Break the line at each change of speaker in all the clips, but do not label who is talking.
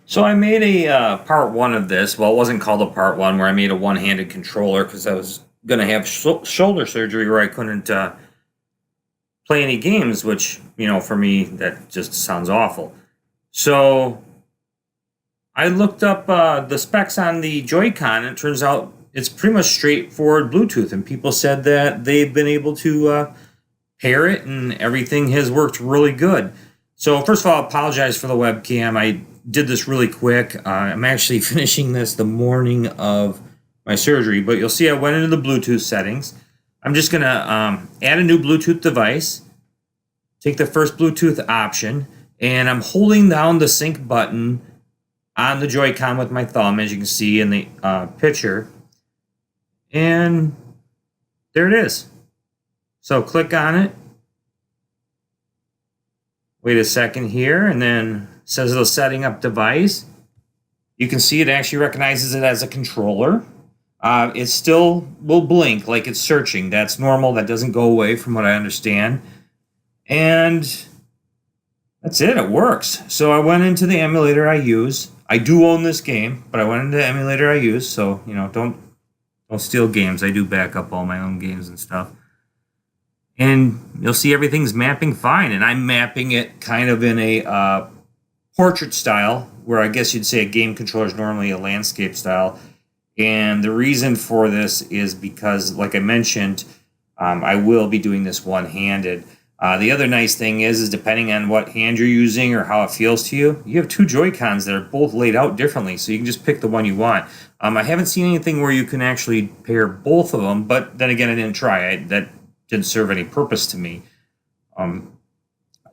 So I made a part one of this. Well, it wasn't called a part one where I made a one-handed controller because I was going to have shoulder surgery where I couldn't play any games, which, for me, that just sounds awful. So I looked up the specs on the JoyCon, and it turns out it's pretty much straightforward Bluetooth, and people said that they've been able to pair it, and everything has worked really good. So first of all, I apologize for the webcam. I did this really quick. I'm actually finishing this the morning of my surgery, but you'll see I went into the Bluetooth settings. I'm just going to add a new Bluetooth device, take the first Bluetooth option, and I'm holding down the sync button on the Joy-Con with my thumb, as you can see in the picture. And there it is. So click on it. Wait a second here, and then it says the setting up device. You can see it actually recognizes it as a controller. It still will blink like it's searching. That's normal. That doesn't go away from what I understand. And that's it. It works. So I went into the emulator I use. I do own this game, but I went into the emulator I use. So, don't steal games. I do back up all my own games and stuff. And you'll see everything's mapping fine. And I'm mapping it kind of in a portrait style, where I guess you'd say a game controller is normally a landscape style. And the reason for this is because, like I mentioned, I will be doing this one-handed. The other nice thing is depending on what hand you're using or how it feels to you, you have two Joy-Cons that are both laid out differently, so you can just pick the one you want. I haven't seen anything where you can actually pair both of them, but then again, I didn't try. That didn't serve any purpose to me.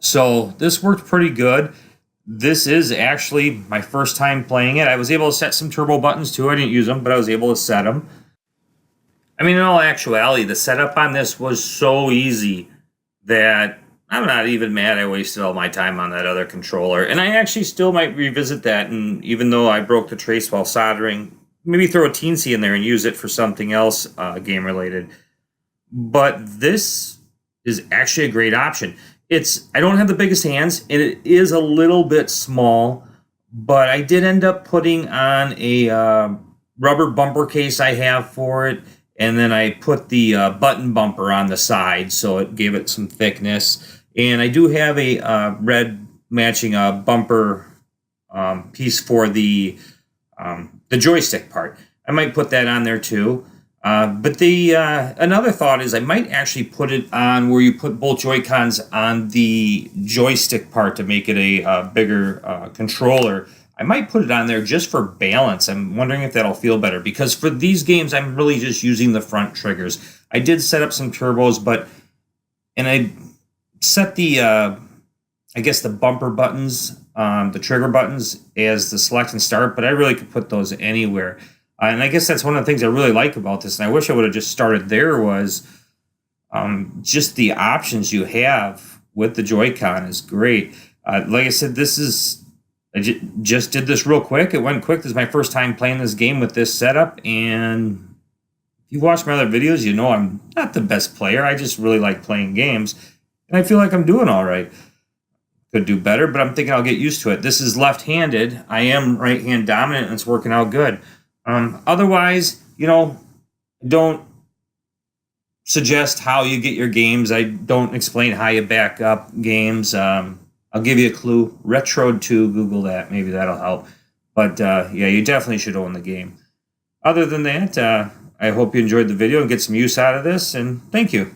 So this worked pretty good. This is actually my first time playing it. I was able to set some turbo buttons too. I didn't use them, but I was able to set them. I mean, in all actuality, the setup on this was so easy that I'm not even mad I wasted all my time on that other controller. And I actually still might revisit that, and even though I broke the trace while soldering, maybe throw a teensy in there and use it for something else game-related. But this is actually a great option. I don't have the biggest hands, and it is a little bit small, but I did end up putting on a rubber bumper case I have for it, and then I put the button bumper on the side, so it gave it some thickness. And I do have a red matching bumper piece for the joystick part. I might put that on there too. But another thought is I might actually put it on where you put both Joy-Cons on the joystick part to make it a bigger controller. I might put it on there just for balance. I'm wondering if that'll feel better, because for these games, I'm really just using the front triggers. I did set up some turbos, and I set the, I guess the bumper buttons, the trigger buttons as the select and start, but I really could put those anywhere. And I guess that's one of the things I really like about this, and I wish I would have just started there, was just the options you have with the Joy-Con is great. Like I said, I just did this real quick. It went quick. This is my first time playing this game with this setup, and if you watch my other videos, you know I'm not the best player. I just really like playing games, and I feel like I'm doing all right. Could do better, but I'm thinking I'll get used to it. This is left-handed. I am right-hand dominant, and it's working out good. Otherwise, don't suggest how you get your games. I don't explain how you back up games. I'll give you a clue. Retro 2, Google that. Maybe that'll help. But, yeah, you definitely should own the game. Other than that, I hope you enjoyed the video and get some use out of this, and thank you.